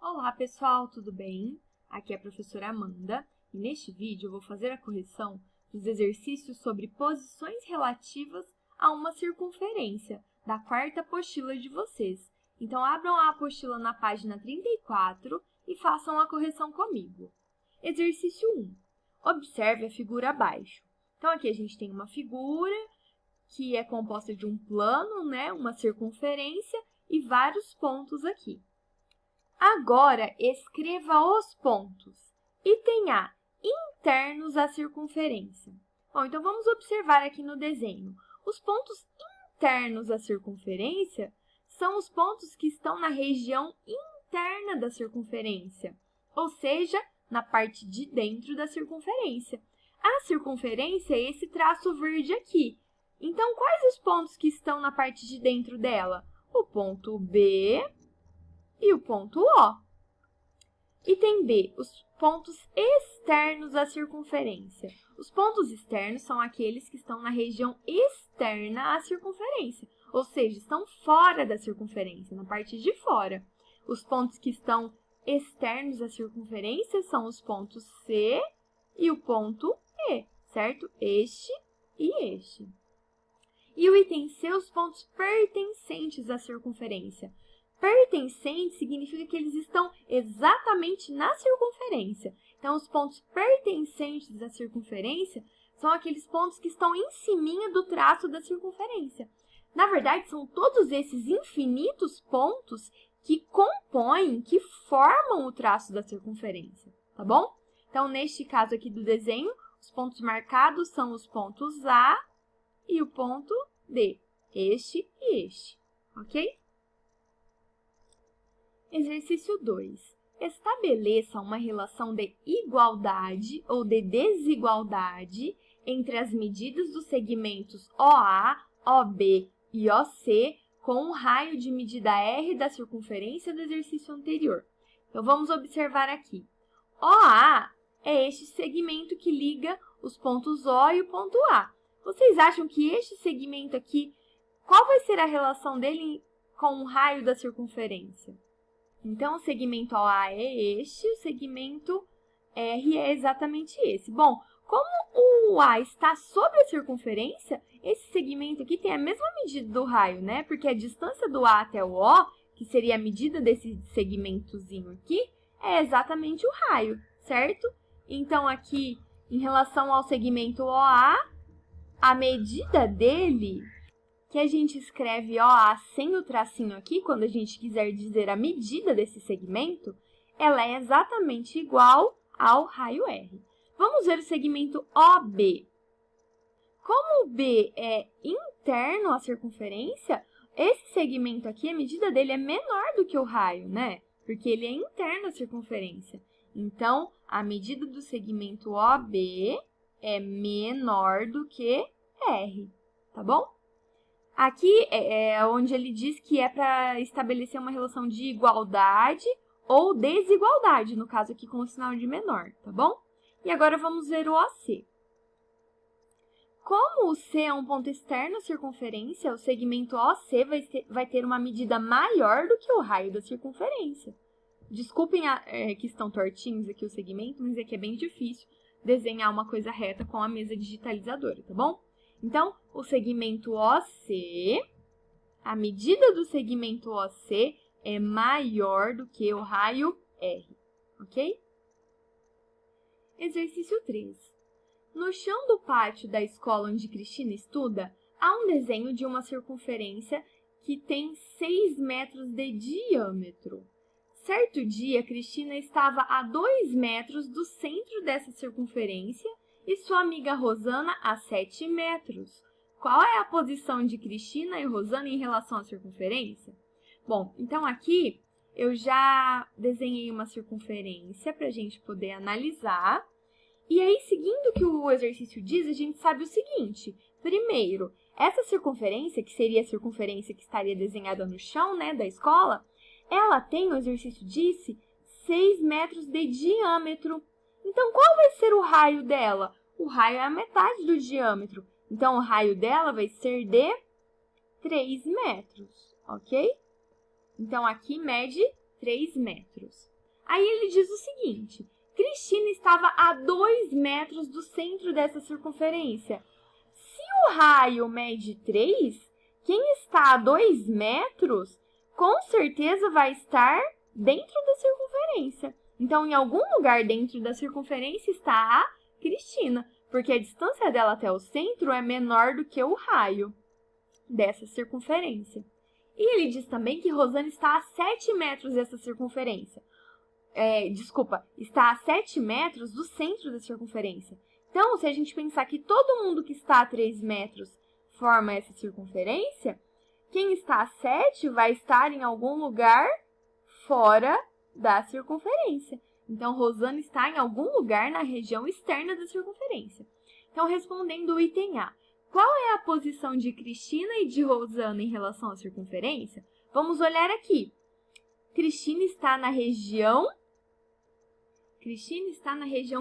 Olá pessoal, tudo bem? Aqui é a professora Amanda e neste vídeo eu vou fazer a correção dos exercícios sobre posições relativas a uma circunferência da quarta apostila de vocês. Então abram a apostila na página 34 e façam a correção comigo. Exercício 1. Observe a figura abaixo. Então aqui a gente tem uma figura que é composta de um plano, uma circunferência e vários pontos aqui. Agora, escreva os pontos. Item A, internos à circunferência. Bom, então vamos observar aqui no desenho. Os pontos internos à circunferência são os pontos que estão na região interna da circunferência, ou seja, na parte de dentro da circunferência. A circunferência é esse traço verde aqui. Então, quais os pontos que estão na parte de dentro dela? O ponto B e o ponto O. Item B, os pontos externos à circunferência. Os pontos externos são aqueles que estão na região externa à circunferência, ou seja, estão fora da circunferência, na parte de fora. Os pontos que estão externos à circunferência são os pontos C e o ponto E, certo? Este e este. E o item C, os pontos pertencentes à circunferência. Pertencente significa que eles estão exatamente na circunferência. Então, os pontos pertencentes à circunferência são aqueles pontos que estão em cima do traço da circunferência. Na verdade, são todos esses infinitos pontos que compõem, que formam o traço da circunferência, tá bom? Então, neste caso aqui do desenho, os pontos marcados são os pontos A e o ponto D, este e este, ok? Exercício 2. Estabeleça uma relação de igualdade ou de desigualdade entre as medidas dos segmentos OA, OB e OC com o raio de medida R da circunferência do exercício anterior. Então, vamos observar aqui. OA é este segmento que liga os pontos O e o ponto A. Vocês acham que este segmento aqui, qual vai ser a relação dele com o raio da circunferência? Então, o segmento OA é este, o segmento R é exatamente esse. Bom, como o A está sobre a circunferência, esse segmento aqui tem a mesma medida do raio, né? Porque a distância do A até o O, que seria a medida desse segmentozinho aqui, é exatamente o raio, certo? Então, aqui, em relação ao segmento OA, a medida dele, que a gente escreve OA sem o tracinho aqui, quando a gente quiser dizer a medida desse segmento, ela é exatamente igual ao raio R. Vamos ver o segmento OB. Como o B é interno à circunferência, esse segmento aqui, a medida dele é menor do que o raio, né? Porque ele é interno à circunferência. Então, a medida do segmento OB é menor do que R, tá bom? Aqui é onde ele diz que é para estabelecer uma relação de igualdade ou desigualdade, no caso aqui com o sinal de menor, tá bom? E agora vamos ver o OC. Como o C é um ponto externo à circunferência, o segmento OC vai ter uma medida maior do que o raio da circunferência. Desculpem que estão tortinhos aqui os segmentos, mas é que é bem difícil desenhar uma coisa reta com a mesa digitalizadora, tá bom? Então, o segmento OC, a medida do segmento OC é maior do que o raio R, ok? Exercício 3. No chão do pátio da escola onde Cristina estuda, há um desenho de uma circunferência que tem 6 metros de diâmetro. Certo dia, Cristina estava a 2 metros do centro dessa circunferência e sua amiga Rosana a 7 metros. Qual é a posição de Cristina e Rosana em relação à circunferência? Bom, então aqui eu já desenhei uma circunferência para a gente poder analisar. E aí, seguindo o que o exercício diz, a gente sabe o seguinte. Primeiro, essa circunferência, que seria a circunferência que estaria desenhada no chão, da escola, ela tem, o exercício disse, 6 metros de diâmetro. Então, qual vai ser o raio dela? O raio é a metade do diâmetro. Então, o raio dela vai ser de 3 metros, ok? Então, aqui mede 3 metros. Aí ele diz o seguinte: Cristina estava a 2 metros do centro dessa circunferência. Se o raio mede 3, quem está a 2 metros, com certeza vai estar dentro da circunferência. Então, em algum lugar dentro da circunferência está a Cristina, porque a distância dela até o centro é menor do que o raio dessa circunferência. E ele diz também que Rosana está a 7 metros dessa circunferência. Está a 7 metros do centro da circunferência. Então, se a gente pensar que todo mundo que está a 3 metros forma essa circunferência, quem está a 7 vai estar em algum lugar fora da circunferência. Então, Rosana está em algum lugar na região externa da circunferência. Então, respondendo o item A, qual é a posição de Cristina e de Rosana em relação à circunferência? Vamos olhar aqui. Cristina está na região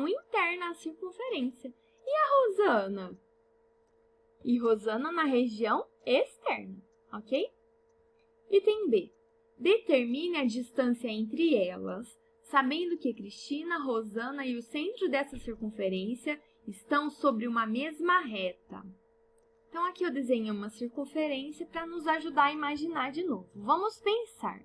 interna à circunferência. E a Rosana? E Rosana na região externa, ok? Item B. Determine a distância entre elas, sabendo que Cristina, Rosana e o centro dessa circunferência estão sobre uma mesma reta. Então, aqui eu desenhei uma circunferência para nos ajudar a imaginar de novo. Vamos pensar.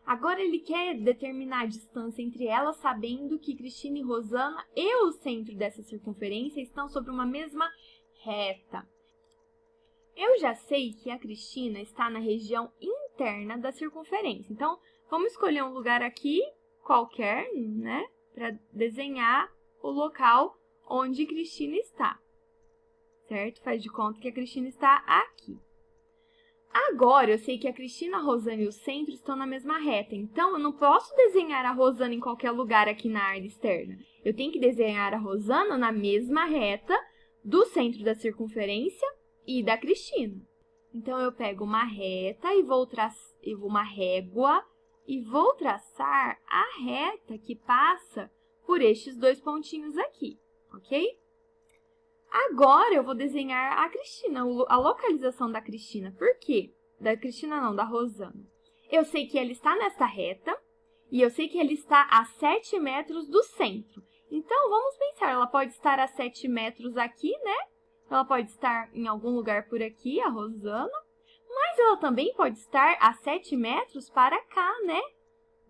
Agora, ele quer determinar a distância entre elas, sabendo que Cristina e Rosana e o centro dessa circunferência estão sobre uma mesma reta. Eu já sei que a Cristina está na região interna da circunferência. Então, vamos escolher um lugar aqui, qualquer, né, para desenhar o local onde Cristina está. Certo? Faz de conta que a Cristina está aqui. Agora, eu sei que a Cristina, a Rosana e o centro estão na mesma reta. Então, eu não posso desenhar a Rosana em qualquer lugar aqui na área externa. Eu tenho que desenhar a Rosana na mesma reta do centro da circunferência e da Cristina. Então, eu pego uma reta e uma régua e vou traçar a reta que passa por estes dois pontinhos aqui, ok? Agora, eu vou desenhar a Cristina, a localização da Cristina. Por quê? Da Cristina não, da Rosana. Eu sei que ela está nessa reta e eu sei que ela está a 7 metros do centro. Então, vamos pensar, ela pode estar a 7 metros aqui, né? Ela pode estar em algum lugar por aqui, a Rosana. Mas ela também pode estar a 7 metros para cá, né?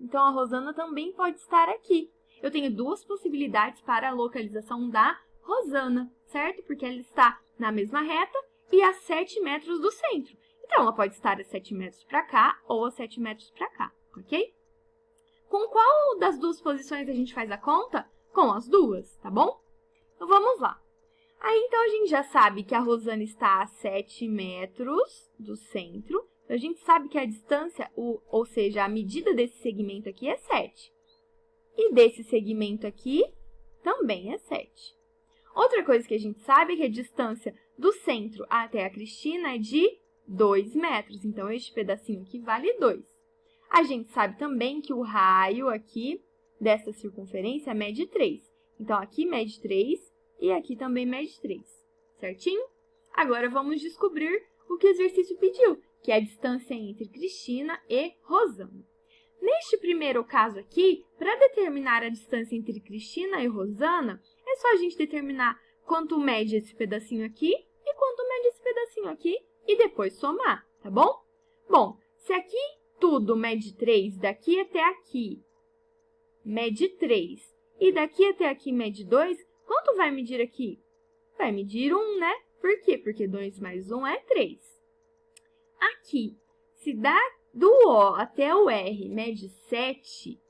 Então, a Rosana também pode estar aqui. Eu tenho duas possibilidades para a localização da Rosana, certo? Porque ela está na mesma reta e a 7 metros do centro. Então, ela pode estar a 7 metros para cá ou a 7 metros para cá, ok? Com qual das duas posições a gente faz a conta? Com as duas, tá bom? Então, vamos lá. Aí, então, a gente já sabe que a Rosana está a 7 metros do centro. Então, a gente sabe que a distância, ou seja, a medida desse segmento aqui é 7. E desse segmento aqui também é 7. Outra coisa que a gente sabe é que a distância do centro até a Cristina é de 2 metros. Então, este pedacinho aqui vale 2. A gente sabe também que o raio aqui dessa circunferência mede 3. Então, aqui mede 3 e aqui também mede 3. Certinho? Agora, vamos descobrir o que o exercício pediu, que é a distância entre Cristina e Rosana. Neste primeiro caso aqui, para determinar a distância entre Cristina e Rosana, é só a gente determinar quanto mede esse pedacinho aqui e quanto mede esse pedacinho aqui e depois somar, tá bom? Bom, se aqui tudo mede 3, daqui até aqui mede 3 e daqui até aqui mede 2, quanto vai medir aqui? Vai medir 1, né? Por quê? Porque 2 mais 1 é 3. Aqui, se do O até o R mede 7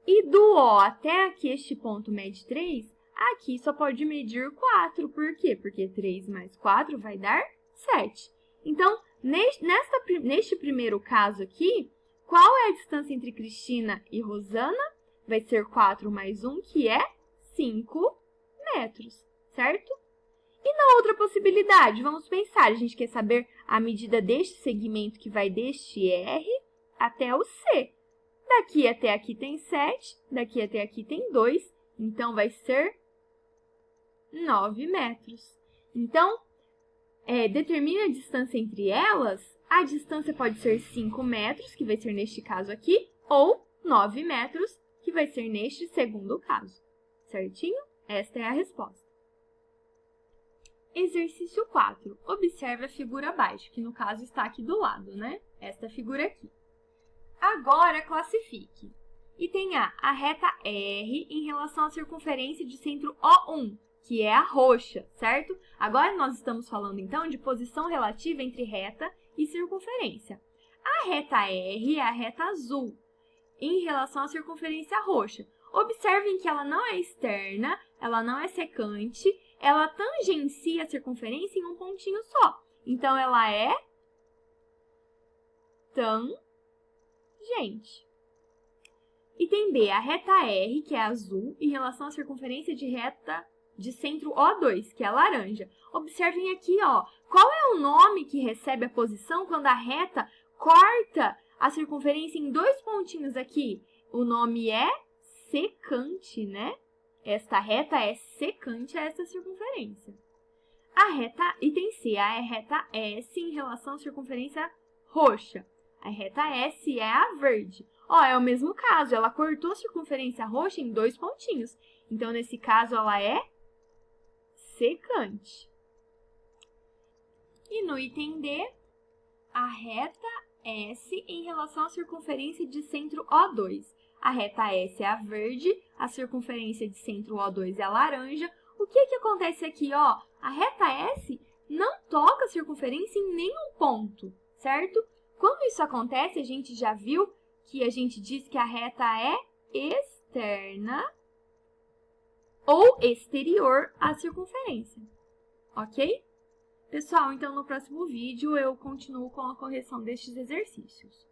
e do O até aqui este ponto mede 3, aqui só pode medir 4. Por quê? Porque 3 mais 4 vai dar 7. Então, neste primeiro caso aqui, qual é a distância entre Cristina e Rosana? Vai ser 4 mais 1, que é 5 metros, certo? E na outra possibilidade, vamos pensar, a gente quer saber a medida deste segmento que vai deste R até o C. Daqui até aqui tem 7, daqui até aqui tem 2, então vai ser 9 metros. Então, determine a distância entre elas. A distância pode ser 5 metros, que vai ser neste caso aqui, ou 9 metros, que que vai ser neste segundo caso. Certinho? Esta é a resposta. Exercício 4. Observe a figura abaixo, que no caso está aqui do lado, né? Esta figura aqui. Agora, classifique. Item A, a reta R em relação à circunferência de centro O1, que é a roxa, certo? Agora nós estamos falando, então, de posição relativa entre reta e circunferência. A reta R é a reta azul em relação à circunferência roxa. Observem que ela não é externa, ela não é secante, ela tangencia a circunferência em um pontinho só. Então, ela é tangente. Item B, a reta R, que é azul, em relação à circunferência de reta de centro O2, que é laranja. Observem aqui, ó, qual é o nome que recebe a posição quando a reta corta a circunferência em dois pontinhos aqui? O nome é secante, né? Esta reta é secante a essa circunferência. Item C, a reta S em relação à circunferência roxa. A reta S é a verde. Ó, é o mesmo caso, ela cortou a circunferência roxa em dois pontinhos. Então, nesse caso, ela é secante. E no item D, a reta S em relação à circunferência de centro O2. A reta S é a verde, a circunferência de centro O2 é a laranja. O que acontece aqui, ó? A reta S não toca a circunferência em nenhum ponto, certo? Quando isso acontece, a gente já viu que a gente diz que a reta é externa ou exterior à circunferência, ok? Pessoal, então no próximo vídeo eu continuo com a correção destes exercícios.